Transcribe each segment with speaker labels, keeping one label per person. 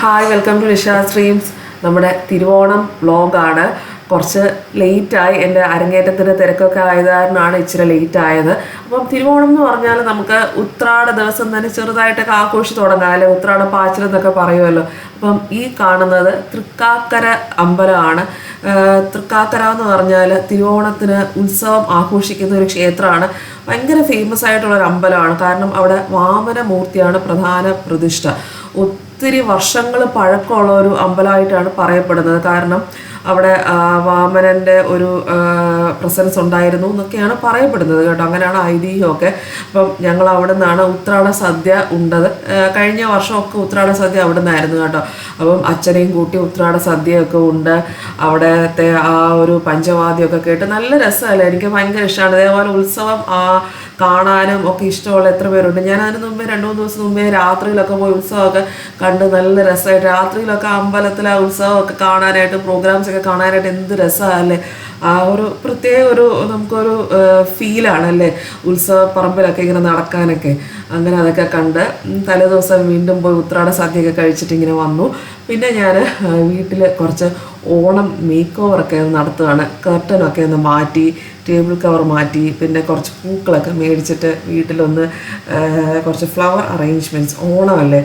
Speaker 1: Hi, welcome to Nisha streams. നമ്മുടെ തിരുവോണം വ്ളോഗാണ്. കുറച്ച് ലേറ്റായി, എൻ്റെ അരങ്ങേറ്റത്തിൻ്റെ തിരക്കൊക്കെ ആയതായിരുന്നാണ് ഇച്ചിരി ലേറ്റ് ആയത്. അപ്പം തിരുവോണം എന്ന് പറഞ്ഞാൽ നമുക്ക് ഉത്രാട ദിവസം തന്നെ ചെറുതായിട്ടൊക്കെ ആഘോഷിച്ച് തുടങ്ങാം അല്ലെ, ഉത്രാട പാച്ചിലെന്നൊക്കെ പറയുമല്ലോ. അപ്പം ഈ കാണുന്നത് തൃക്കാക്കര അമ്പലമാണ്. തൃക്കാക്കര എന്ന് പറഞ്ഞാൽ തിരുവോണത്തിന് ഉത്സവം ആഘോഷിക്കുന്ന ഒരു ക്ഷേത്രമാണ്. ഭയങ്കര ഫേമസ് ആയിട്ടുള്ളൊരു അമ്പലമാണ്. കാരണം അവിടെ വാമനമൂർത്തിയാണ് പ്രധാന പ്രതിഷ്ഠ. ഒത്തിരി വർഷങ്ങൾ പഴക്കമുള്ള ഒരു അമ്പലമായിട്ടാണ് പറയപ്പെടുന്നത്. കാരണം അവിടെ വാമനൻ്റെ ഒരു പ്രസൻസ് ഉണ്ടായിരുന്നു എന്നൊക്കെയാണ് പറയപ്പെടുന്നത് കേട്ടോ. അങ്ങനെയാണ് ഐതിഹ്യമൊക്കെ. അപ്പം ഞങ്ങൾ അവിടെ നിന്നാണ് ഉത്രാട സദ്യ ഉണ്ടത്. കഴിഞ്ഞ വർഷമൊക്കെ ഉത്രാട സദ്യ അവിടെ നിന്നായിരുന്നു കേട്ടോ. അപ്പം അച്ഛനെയും കൂട്ടി ഉത്രാട സദ്യയൊക്കെ ഉണ്ട്. അവിടത്തെ ആ ഒരു പഞ്ചവാദ്യമൊക്കെ കേട്ട് നല്ല രസമല്ലേ. എനിക്ക് ഭയങ്കര ഇഷ്ടമാണ്. അതേപോലെ ഉത്സവം കാണാനും ഒക്കെ ഇഷ്ടമുള്ള എത്ര പേരുണ്ട്. ഞാൻ അതിന് മുമ്പേ 2-3 ദിവസം മുമ്പേ രാത്രിയിലൊക്കെ പോയി ഉത്സവമൊക്കെ കണ്ട് നല്ല രസമായിട്ട്, രാത്രിയിലൊക്കെ അമ്പലത്തിലെ ഉത്സവമൊക്കെ കാണാനായിട്ട്, പ്രോഗ്രാംസൊക്കെ കാണാനായിട്ട് എന്ത് രസമല്ലേ. ആ ഒരു പ്രത്യേക ഒരു നമുക്കൊരു ഫീലാണല്ലേ ഉത്സവ പറമ്പിലൊക്കെ ഇങ്ങനെ നടക്കാനൊക്കെ. അങ്ങനെ അതൊക്കെ കണ്ട് തലേദിവസം വീണ്ടും പോയി ഉത്രാട സദ്യയൊക്കെ കഴിച്ചിട്ട് ഇങ്ങനെ വന്നു. പിന്നെ ഞാൻ വീട്ടിൽ കുറച്ച് ഓണം മേക്ക് ഓവറൊക്കെ നടത്തുകയാണ്. കർട്ടനൊക്കെ ഒന്ന് മാറ്റി, ടേബിൾ കവർ മാറ്റി, പിന്നെ കുറച്ച് പൂക്കളൊക്കെ മേടിച്ചിട്ട് വീട്ടിലൊന്ന് കുറച്ച് ഫ്ലവർ അറേഞ്ച്മെൻറ്റ്സ്, ഓണമല്ലേ,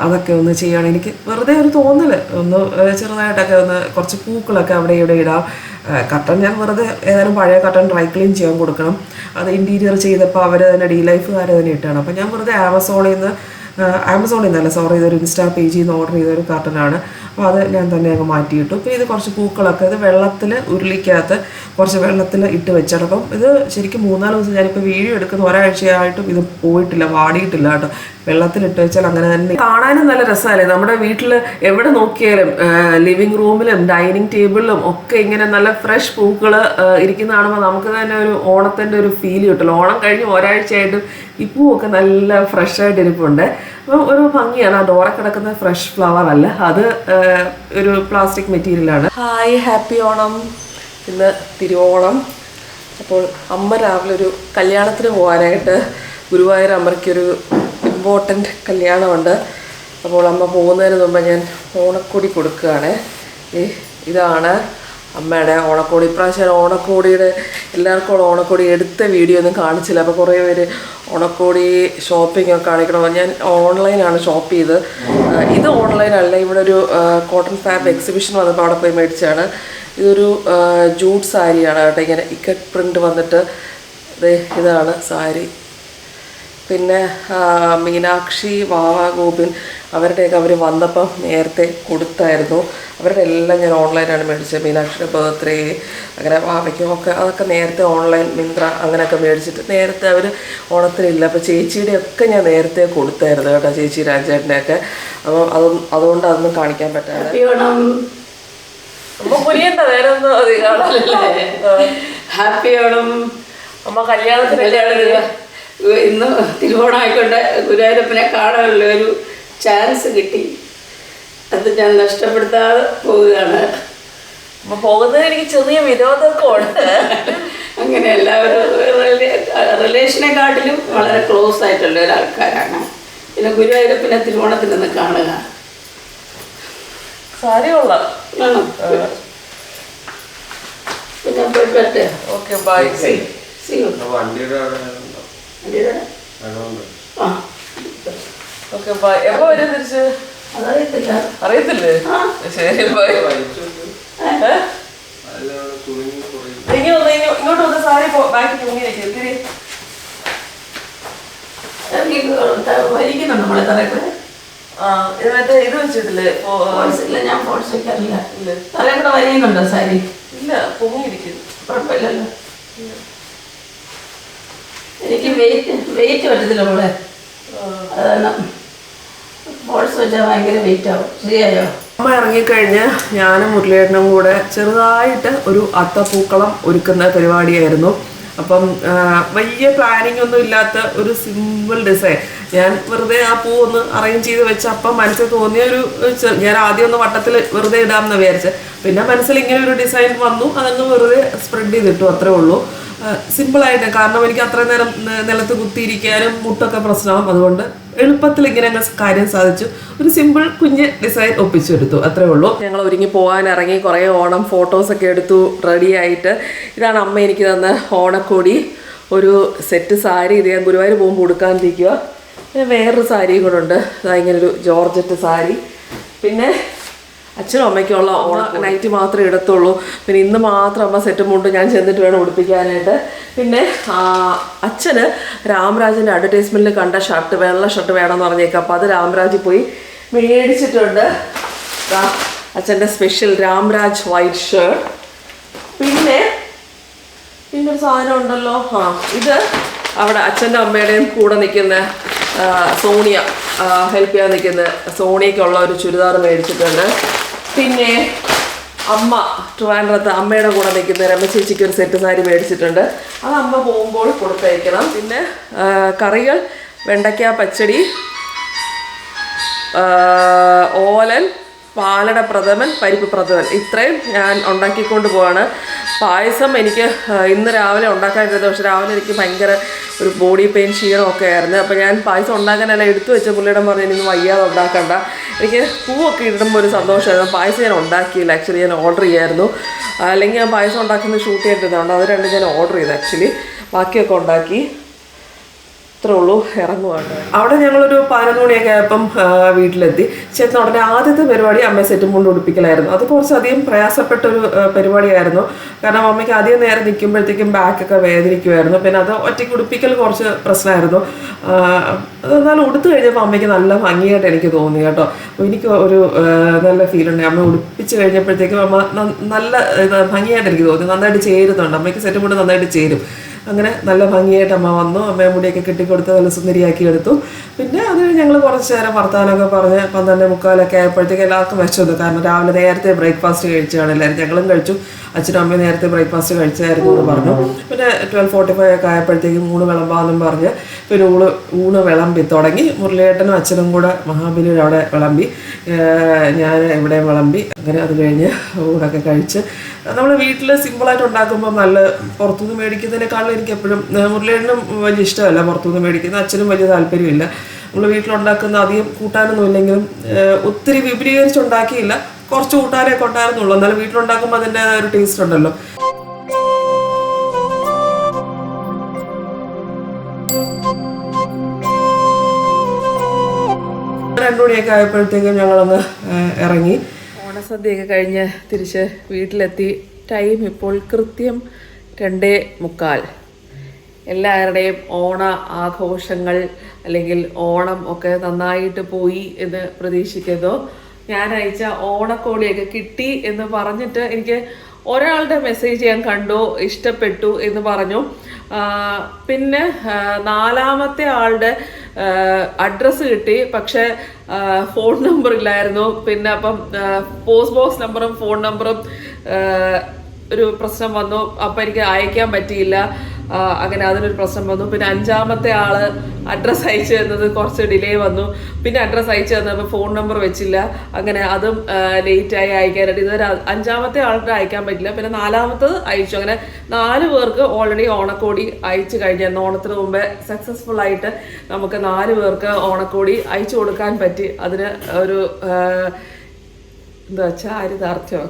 Speaker 1: അതൊക്കെ ഒന്ന് ചെയ്യുകയാണ്. എനിക്ക് വെറുതെ ഒരു തോന്നൽ ഒന്ന് ചെറുതായിട്ടൊക്കെ ഒന്ന് കുറച്ച് പൂക്കളൊക്കെ അവിടെ ഇവിടെ ഇടാം. കട്ടൻ ഞാൻ വെറുതെ ഏതായാലും പഴയ കട്ടൻ ഡ്രൈ ക്ലീൻ ചെയ്യാൻ കൊടുക്കണം. അത് ഇൻറ്റീരിയർ ചെയ്തപ്പോൾ അവർ തന്നെ ഡി ലൈഫുകാർ തന്നെ ഇട്ടാണ്. അപ്പോൾ ഞാൻ വെറുതെ ആമസോണിൽ നിന്നല്ല, സോറി, ഇതൊരു ഇൻസ്റ്റാ പേജിൽ നിന്ന് ഓർഡർ ചെയ്തൊരു കർട്ടനാണ്. അപ്പോൾ അത് ഞാൻ തന്നെ അങ്ങ് മാറ്റിയിട്ടു. പിന്നെ ഇത് കുറച്ച് പൂക്കളൊക്കെ ഇത് വെള്ളത്തിൽ, ഉരുളിക്കകത്ത് കുറച്ച് വെള്ളത്തിൽ ഇട്ട് വെച്ചാണ്. അപ്പം ഇത് ശരിക്കും 3-4 ദിവസം ഞാനിപ്പോൾ വീഡിയോ എടുക്കുന്ന ഒരാഴ്ചയായിട്ടും ഇത് പോയിട്ടില്ല, വാടിയിട്ടില്ല കേട്ടോ. വെള്ളത്തിലിട്ട് വെച്ചാൽ അങ്ങനെ തന്നെ കാണാനും നല്ല രസമല്ലേ. നമ്മുടെ വീട്ടിൽ എവിടെ നോക്കിയാലും ലിവിങ് റൂമിലും ഡൈനിങ് ടേബിളിലും ഒക്കെ ഇങ്ങനെ നല്ല ഫ്രഷ് പൂക്കൾ ഇരിക്കുന്ന കാണുമ്പോൾ നമുക്ക് തന്നെ ഒരു ഓണത്തിൻ്റെ ഒരു ഫീൽ കിട്ടുമല്ലോ. ഓണം കഴിഞ്ഞ് ഒരാഴ്ചയായിട്ടും ഈ പൂവൊക്കെ നല്ല ഫ്രഷായിട്ട് ഇരിപ്പുണ്ട്. അപ്പം ഒരു ഭംഗിയാണ്. ആ ഡോറ കിടക്കുന്ന ഫ്രഷ് ഫ്ലവർ അല്ല, അത് ഒരു പ്ലാസ്റ്റിക് മെറ്റീരിയലാണ്. Hi, happy Onam. ഇന്ന് തിരുവോണം. അപ്പോൾ അമ്മ രാവിലെ ഒരു കല്യാണത്തിന് പോകാനായിട്ട്, ഗുരുവായൂർ അമ്മയ്ക്കൊരു ഇമ്പോർട്ടൻ്റ് കല്യാണമുണ്ട്. അപ്പോൾ അമ്മ പോകുന്നതിന് മുമ്പ് ഞാൻ ഓണക്കോടി കൊടുക്കുകയാണ്. ഇതാണ് അമ്മയുടെ ഓണക്കോടി. ഇപ്രാവശ്യം ഓണക്കോടിയുടെ എല്ലാവർക്കും ഓണക്കോടി എടുത്ത വീഡിയോ ഒന്നും കാണിച്ചില്ല. അപ്പോൾ കുറേ പേര് ഓണക്കോടി ഷോപ്പിംഗ് ഒക്കെ കാണിക്കണോ. ഞാൻ ഓൺലൈനാണ് ഷോപ്പ് ചെയ്ത്. ഇത് ഓൺലൈനല്ല, ഇവിടെ ഒരു കോട്ടൺ ഫാബ് എക്സിബിഷൻ വന്നപ്പോൾ അവിടെ പോയി മേടിച്ചാണ്. ഇതൊരു ജൂട്ട് സാരിയാണ് കേട്ടോ. ഇങ്ങനെ ഇക്കറ്റ് പ്രിൻ്റ് വന്നിട്ട് ഇതാണ് സാരി. പിന്നെ മീനാക്ഷി, വാവ, ഗോപിൻ അവരുടെയൊക്കെ അവർ വന്നപ്പം നേരത്തെ കൊടുത്തായിരുന്നു. അവരുടെ എല്ലാം ഞാൻ ഓൺലൈനാണ് മേടിച്ചത്. മീനാക്ഷിയുടെ ബർത്ത്ഡേ, അങ്ങനെ വാവയ്ക്കും ഒക്കെ അതൊക്കെ നേരത്തെ ഓൺലൈൻ മിന്ത്ര അങ്ങനെയൊക്കെ മേടിച്ചിട്ട് നേരത്തെ അവർ ഓണത്തിനില്ല. അപ്പോൾ ചേച്ചിയുടെയൊക്കെ ഞാൻ നേരത്തെ കൊടുത്തായിരുന്നു കേട്ടോ, ചേച്ചി രാജേട്ടൻ്റെയൊക്കെ. അപ്പം അതുകൊണ്ട് അതൊന്നും കാണിക്കാൻ പറ്റാതെ. അമ്മ പുരിയണ്ട, വേറെ ഒന്നും അത് കാണാനല്ലേ.
Speaker 2: ഹാപ്പി ഓണം.
Speaker 1: അമ്മ കല്യാണത്തിന്
Speaker 2: ഇന്ന് തിരുവോണമായിക്കൊണ്ട് ഗുരുവായൂരപ്പനെ കാണാനുള്ള ഒരു ചാൻസ് കിട്ടി. അത് ഞാൻ നഷ്ടപ്പെടുത്താതെ പോവുകയാണ്.
Speaker 1: അപ്പോൾ പോകുന്നതിന് എനിക്ക് ചെറിയ വിരോധമൊക്കെ ഉണ്ട്.
Speaker 2: അങ്ങനെയല്ല, ഒരു റിലേഷനെക്കാട്ടിലും വളരെ ക്ലോസ് ആയിട്ടുള്ള ഒരാൾക്കാരാണ്. പിന്നെ ഗുരുവായൂരപ്പനെ തിരുവോണത്തിനൊന്ന് കാണുക.
Speaker 1: സാരി കൊള്ളാം.
Speaker 2: ആണോ? പിന്നെ പോയിട്ടെ.
Speaker 1: Okay, bye. Okay, bye. എപ്പോ വരും തിരിച്ച്? അറിയത്തില്ലേ? ശരി, ബൈ. ഇങ്ങോട്ട് വന്ന് സാരി ബാക്കി തൂങ്ങിയിരിക്കും.
Speaker 2: വലിക്കുന്നുണ്ട് നമ്മളെ തറയക്കൂടെ.
Speaker 1: ഇത് വെച്ചിട്ടില്ലേ?
Speaker 2: ഞാൻ ഫോൾസ് വെക്കാറില്ല. തറയക്കൂടെ വലിയുന്നുണ്ടോ സാരി?
Speaker 1: ഇല്ല, പൊങ്ങിയിരിക്കും.
Speaker 2: കുഴപ്പമില്ലല്ലോ. എനിക്ക് വെയിറ്റ് പറ്റത്തില്ല മോളെ. അതാണ് ഫോൾസ് വെച്ചാൽ ഭയങ്കര വെയിറ്റ് ആവും. ശരിയായോ?
Speaker 1: അമ്മ ഇറങ്ങിക്കഴിഞ്ഞ് ഞാനും മുരളിയേട്ടനും കൂടെ ചെറുതായിട്ട് ഒരു അത്തപ്പൂക്കളം ഒരുക്കുന്ന പരിപാടിയായിരുന്നു. അപ്പം വലിയ പ്ലാനിങ് ഒന്നും ഇല്ലാത്ത ഒരു സിമ്പിൾ ഡിസൈൻ. ഞാൻ വെറുതെ ആ പൂ ഒന്ന് അറേഞ്ച് ചെയ്ത് വെച്ച് അപ്പം മനസ്സിൽ തോന്നിയ ഒരു, ഞാൻ ആദ്യം ഒന്ന് വട്ടത്തിൽ വെറുതെ ഇടാമെന്ന് വിചാരിച്ച്, പിന്നെ മനസ്സിൽ ഇങ്ങനെ ഒരു ഡിസൈൻ വന്നു, അതങ്ങ് വെറുതെ സ്പ്രെഡ് ചെയ്തിട്ടു, അത്രേ ഉള്ളൂ. സിമ്പിളായിട്ട്, കാരണം എനിക്ക് അത്രയും നേരം നിലത്ത് കുത്തിയിരിക്കാനും മുട്ടൊക്കെ പ്രശ്നമാകും. അതുകൊണ്ട് എളുപ്പത്തിൽ ഇങ്ങനെ അങ്ങ് കാര്യം സാധിച്ചു. ഒരു സിമ്പിൾ കുഞ്ഞ് ഡിസൈൻ ഒപ്പിച്ചെടുത്തു, അത്രേ ഉള്ളൂ. ഞങ്ങൾ ഒരുങ്ങി പോകാൻ ഇറങ്ങി, കുറേ ഓണം ഫോട്ടോസൊക്കെ എടുത്തു റെഡി ആയിട്ട്. ഇതാണ് അമ്മ എനിക്ക് തന്ന ഓണക്കോടി, ഒരു സെറ്റ് സാരി. ഇത് ഞാൻ ഗുരുവായൂർ പോകുമ്പോൾ ഉടുക്കാനിരിക്കുക. പിന്നെ വേറൊരു സാരിയും കൂടെ ഉണ്ട്, ഇങ്ങനൊരു ജോർജറ്റ് സാരി. പിന്നെ അച്ഛനും അമ്മയ്ക്കുള്ള ഓണ നൈറ്റ് മാത്രമേ എടുത്തുള്ളൂ. പിന്നെ ഇന്ന് മാത്രം അമ്മ സെറ്റ് മുണ്ട് ഞാൻ ചെന്നിട്ട് വേണം ഉടുപ്പിക്കാനായിട്ട്. പിന്നെ അച്ഛന് രാംരാജിൻ്റെ അഡ്വർടൈസ്മെൻറ്റിൽ കണ്ട ഷർട്ട്, വെള്ള ഷർട്ട് വേണമെന്ന് പറഞ്ഞേക്കാം. അപ്പോൾ അത് രാംരാജിൽ പോയി മേടിച്ചിട്ടുണ്ട്. അച്ഛൻ്റെ സ്പെഷ്യൽ രാംരാജ് വൈറ്റ് ഷർട്ട്. പിന്നെ ഒരു സാധനം ഉണ്ടല്ലോ, ഇത് അവിടെ അച്ഛൻ്റെ അമ്മയുടെയും കൂടെ നിൽക്കുന്ന സോണിയ, ഹെൽപ്പ് ചെയ്യാൻ നിൽക്കുന്ന സോണിയയ്ക്കുള്ള ഒരു ചുരിദാർ മേടിച്ചിട്ടുണ്ട്. പിന്നെ അമ്മ ട്രിവാൻഡ്രത്ത് അമ്മയുടെ കൂടെ നിൽക്കുന്ന രമ ചേച്ചിക്ക് ഒരു സെറ്റ് സാരി മേടിച്ചിട്ടുണ്ട്. അത് അമ്മ പോകുമ്പോൾ കൊടുത്തയക്കണം. പിന്നെ കറികൾ വെണ്ടയ്ക്ക പച്ചടി, ഓലൻ, പാലട പ്രഥമൻ, പരിപ്പ് പ്രഥമൻ, ഇത്രയും ഞാൻ ഉണ്ടാക്കിക്കൊണ്ട് പോവാണ്. പായസം എനിക്ക് ഇന്ന് രാവിലെ ഉണ്ടാക്കാനിരുന്നത്, പക്ഷെ രാവിലെ എനിക്ക് ഭയങ്കര ഒരു ബോഡി പെയിൻ ക്ഷീണമൊക്കെ ആയിരുന്നു. അപ്പോൾ ഞാൻ പായസം ഉണ്ടാക്കാനെല്ലാം എടുത്തു വെച്ച പുള്ളിയുടെ പറഞ്ഞു ഇന്ന് വയ്യാതെ ഉണ്ടാക്കണ്ട. എനിക്ക് പൂവൊക്കെ ഇടുമ്പോൾ ഒരു സന്തോഷമായിരുന്നു. പായസം ഞാൻ ഉണ്ടാക്കിയില്ല, ആക്ച്വലി ഞാൻ ഓർഡർ ചെയ്യായിരുന്നു. അല്ലെങ്കിൽ ഞാൻ പായസം ഉണ്ടാക്കുന്നത് ഷൂട്ട് ചെയ്തിരുന്നുണ്ട്, അത് രണ്ടും ഞാൻ ഓർഡർ ചെയ്തു ആക്ച്വലി. ബാക്കിയൊക്കെ ഉണ്ടാക്കി. അത്രേ ഉള്ളൂ, ഇറങ്ങുവാണ്. അവിടെ ഞങ്ങളൊരു 11 മണിയൊക്കെ ആയപ്പം വീട്ടിലെത്തി. ചെന്ന ഉടനെ ആദ്യത്തെ പരിപാടി അമ്മ സെറ്റും കൊണ്ട് ഉടുപ്പിക്കലായിരുന്നു. അത് കുറച്ചധികം പ്രയാസപ്പെട്ടൊരു പരിപാടിയായിരുന്നു. കാരണം അമ്മയ്ക്ക് അധികം നേരം നിൽക്കുമ്പോഴത്തേക്കും ബാക്കൊക്കെ വേദനിക്കുമായിരുന്നു. പിന്നെ അത് ഒറ്റയ്ക്ക് ഉടുപ്പിക്കൽ കുറച്ച് പ്രശ്നമായിരുന്നു. അതെന്നാലും ഉടുത്തു കഴിഞ്ഞപ്പോൾ അമ്മയ്ക്ക് നല്ല ഭംഗിയായിട്ട് എനിക്ക് തോന്നി കേട്ടോ. എനിക്ക് ഒരു നല്ല ഫീലുണ്ട്. അമ്മ ഉടുപ്പിച്ച് കഴിഞ്ഞപ്പോഴത്തേക്കും അമ്മ നല്ല ഭംഗിയായിട്ട് എനിക്ക് തോന്നി. നന്നായിട്ട് ചേരുന്നുണ്ട്, അമ്മയ്ക്ക് സെറ്റും കൊണ്ട് നന്നായിട്ട് ചേരും. അങ്ങനെ നല്ല ഭംഗിയായിട്ട് അമ്മ വന്നു. അമ്മയെ മുടിയൊക്കെ കെട്ടിക്കൊടുത്ത് നല്ല സുന്ദരിയാക്കി എടുത്തു. പിന്നെ അത് ഞങ്ങൾ കുറച്ച് നേരം വർത്താനമൊക്കെ പറഞ്ഞ് 12:45 ആയപ്പോഴത്തേക്ക് എല്ലാവർക്കും വിശന്നു. കാരണം രാവിലെ നേരത്തെ ബ്രേക്ക്ഫാസ്റ്റ് കഴിച്ചാണ് എല്ലാവരും. ഞങ്ങളും കഴിച്ചു, അച്ഛനും അമ്മയും നേരത്തെ ബ്രേക്ക്ഫാസ്റ്റ് കഴിച്ചായിരുന്നു എന്ന് പറഞ്ഞു. പിന്നെ 12:45 ഒക്കെ ആയപ്പോഴത്തേക്കും ഊണ് വിളമ്പാന്നും പറഞ്ഞ് പിന്നെ ഊണ് വിളമ്പി തുടങ്ങി. മുരളിയേട്ടനും അച്ഛനും കൂടെ മഹാബലിയിൽ അവിടെ വിളമ്പി, ഞാൻ എവിടെയും വിളമ്പി. അങ്ങനെ അത് കഴിഞ്ഞ് ഊണൊക്കെ കഴിച്ച് നമ്മൾ വീട്ടിൽ സിമ്പിളായിട്ട് ഉണ്ടാക്കുമ്പോൾ നല്ല പുറത്തുനിന്ന് മേടിക്കുന്നതിനേക്കാളും എനിക്ക് എപ്പോഴും മുരളിയേട്ടനും വലിയ ഇഷ്ടമല്ല പുറത്തുനിന്ന് മേടിക്കുന്നത്, അച്ഛനും വലിയ താല്പര്യമില്ല. നമ്മൾ വീട്ടിലുണ്ടാക്കുന്ന അധികം കൂട്ടാനൊന്നും ഇല്ലെങ്കിലും ഒത്തിരി വിപുലീകരിച്ചുണ്ടാക്കിയില്ല, കുറച്ച് കൂട്ടാനൊക്കെ ഉണ്ടായിരുന്നുള്ളൂ. എന്നാലും വീട്ടിലുണ്ടാക്കുമ്പോൾ അതിൻ്റെ ഒരു ടേസ്റ്റ് ഉണ്ടല്ലോ. 2 മണിയൊക്കെ ആയപ്പോഴത്തേക്കും ഞങ്ങളൊന്ന് ഇറങ്ങി. ഓണസദ്യയൊക്കെ കഴിഞ്ഞ് തിരിച്ച് വീട്ടിലെത്തി. ടൈം ഇപ്പോൾ കൃത്യം 2:45. എല്ലാവരുടെയും ഓണ ആഘോഷങ്ങൾ അല്ലെങ്കിൽ ഓണം ഒക്കെ നന്നായിട്ട് പോയി എന്ന് പ്രതീക്ഷിക്കുന്നു. ഞാൻ അയച്ച ഓണക്കോടിയൊക്കെ കിട്ടി എന്ന് പറഞ്ഞിട്ട് എനിക്ക് ഒരാളുടെ മെസ്സേജ് ഞാൻ കണ്ടു, ഇഷ്ടപ്പെട്ടു എന്ന് പറഞ്ഞു. പിന്നെ 4ാമത്തെ ആളുടെ അഡ്രസ്സ് കിട്ടി, പക്ഷേ ഫോൺ നമ്പർ ഇല്ലായിരുന്നു. പിന്നെ അപ്പം പോസ്റ്റ് ബോക്സ് നമ്പറും ഫോൺ നമ്പറും ഒരു പ്രശ്നം വന്നു. അപ്പം എനിക്ക് അയക്കാൻ പറ്റിയില്ല. അങ്ങനെ അതിനൊരു പ്രശ്നം വന്നു. പിന്നെ 5ാമത്തെ ആള് അഡ്രസ്സ് അയച്ചു തന്നത് കുറച്ച് ഡിലേ വന്നു. പിന്നെ അഡ്രസ്സ് അയച്ചു തന്നപ്പോൾ ഫോൺ നമ്പർ വെച്ചില്ല. അങ്ങനെ അതും ലേറ്റായി അയക്കാനായിട്ട്. ഇതുവരെ 5ാമത്തെ ആൾക്ക് അയക്കാൻ പറ്റില്ല. പിന്നെ 4ാമത്തത് അയച്ചു. അങ്ങനെ 4 പേർക്ക് ഓൾറെഡി ഓണക്കോടി അയച്ചു കഴിഞ്ഞായിരുന്നു. ഓണത്തിന് മുമ്പേ സക്സസ്ഫുൾ ആയിട്ട് നമുക്ക് 4 പേർക്ക് ഓണക്കോടി അയച്ചു കൊടുക്കാൻ പറ്റി. അതിന് ഒരു എന്താ വെച്ചാൽ ചാരിതാർത്ഥ്യം,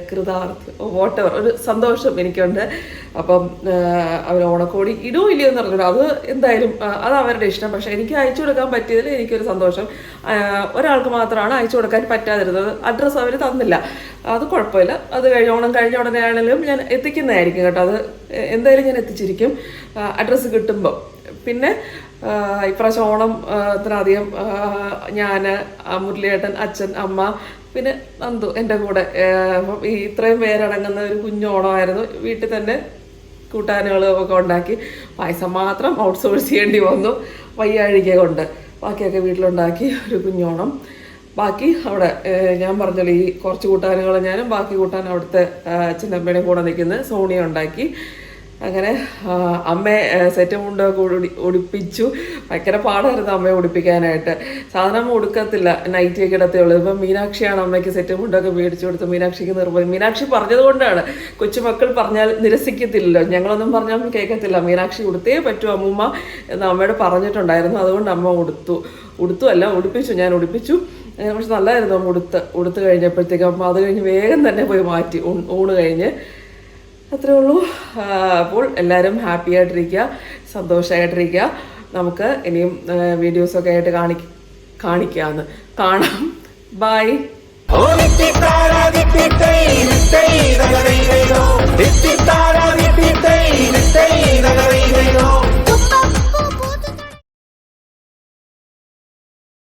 Speaker 1: കൃതാർത്ഥ്യം, വോട്ടെവർ, ഒരു സന്തോഷം എനിക്കുണ്ട്. അപ്പം അവർ ഓണക്കോടി ഇടുമോ ഇല്ലയോ എന്ന് പറഞ്ഞില്ല, അത് എന്തായാലും അത് അവരുടെ ഇഷ്ടം. പക്ഷെ എനിക്ക് അയച്ചു കൊടുക്കാൻ പറ്റിയതിൽ എനിക്കൊരു സന്തോഷം. ഒരാൾക്ക് മാത്രമാണ് അയച്ചു കൊടുക്കാൻ പറ്റാതിരുന്നത്, അഡ്രസ്സ് അവർ തന്നില്ല. അത് കുഴപ്പമില്ല. അത് ഓണം കഴിഞ്ഞ ഉടനെ ആണെങ്കിലും ഞാൻ എത്തിക്കുന്നതായിരിക്കും കേട്ടോ. അത് എന്തായാലും ഞാൻ എത്തിച്ചിരിക്കും അഡ്രസ്സ് കിട്ടുമ്പോൾ. പിന്നെ ഇപ്രാവശ്യം ഓണത്തിനധികം ഞാൻ, മുരളിയേട്ടൻ, അച്ഛൻ, അമ്മ, പിന്നെ നന്ദു എൻ്റെ കൂടെ, അപ്പം ഈ ഇത്രയും പേരടങ്ങുന്ന ഒരു കുഞ്ഞോണമായിരുന്നു. വീട്ടിൽ തന്നെ കൂട്ടാനുകളും ഒക്കെ ഉണ്ടാക്കി. പായസം മാത്രം ഔട്ട്സോഴ്സ് ചെയ്യേണ്ടി വന്നു വയ്യാഴിക കൊണ്ട്. ബാക്കിയൊക്കെ വീട്ടിലുണ്ടാക്കി ഒരു കുഞ്ഞോണം. ബാക്കി അവിടെ ഞാൻ പറഞ്ഞല്ലോ, ഈ കുറച്ച് കൂട്ടാനുകൾ ഞാനും ബാക്കി കൂട്ടാൻ അവിടുത്തെ അച്ഛനമ്മയുടെയും കൂടെ നിൽക്കുന്ന സോണിയ ഉണ്ടാക്കി. അങ്ങനെ അമ്മയെ സെറ്റ് മുണ്ടൊക്കെ ഉടുപ്പിച്ചു. ഭയങ്കര പാടായിരുന്നു അമ്മയെ ഉടുപ്പിക്കാനായിട്ട്. സാധാരണ അമ്മ ഉടുക്കത്തില്ല, നൈറ്റിയൊക്കെ ഇടത്തേ ഉള്ളൂ. ഇപ്പം മീനാക്ഷിയാണ് അമ്മയ്ക്ക് സെറ്റ് മുണ്ടൊക്കെ മേടിച്ചു കൊടുത്ത്. മീനാക്ഷിക്ക് നിർബന്ധം, മീനാക്ഷി പറഞ്ഞത് കൊണ്ടാണ്. കൊച്ചുമക്കൾ പറഞ്ഞാൽ നിരസിക്കത്തില്ലല്ലോ, ഞങ്ങളൊന്നും പറഞ്ഞാൽ കേൾക്കത്തില്ല. മീനാക്ഷി ഉടുത്തേ പറ്റൂ അമ്മൂമ്മ എന്ന് അമ്മയോട് പറഞ്ഞിട്ടുണ്ടായിരുന്നു. അതുകൊണ്ട് അമ്മ ഉടുപ്പിച്ചു. ഞാൻ ഉടുപ്പിച്ചു. പക്ഷെ നല്ലതായിരുന്നു അമ്മ ഉടുത്ത് കഴിഞ്ഞപ്പോഴത്തേക്കും. അപ്പം അത് കഴിഞ്ഞ് വേഗം തന്നെ പോയി മാറ്റി ഊണ് കഴിഞ്ഞ്. അത്രേ ഉള്ളൂ. അപ്പോൾ എല്ലാവരും ഹാപ്പി ആയിട്ടിരിക്കുക, സന്തോഷമായിട്ടിരിക്കുക. നമുക്ക് ഇനിയും വീഡിയോസൊക്കെ ആയിട്ട് കാണാം. ബൈ.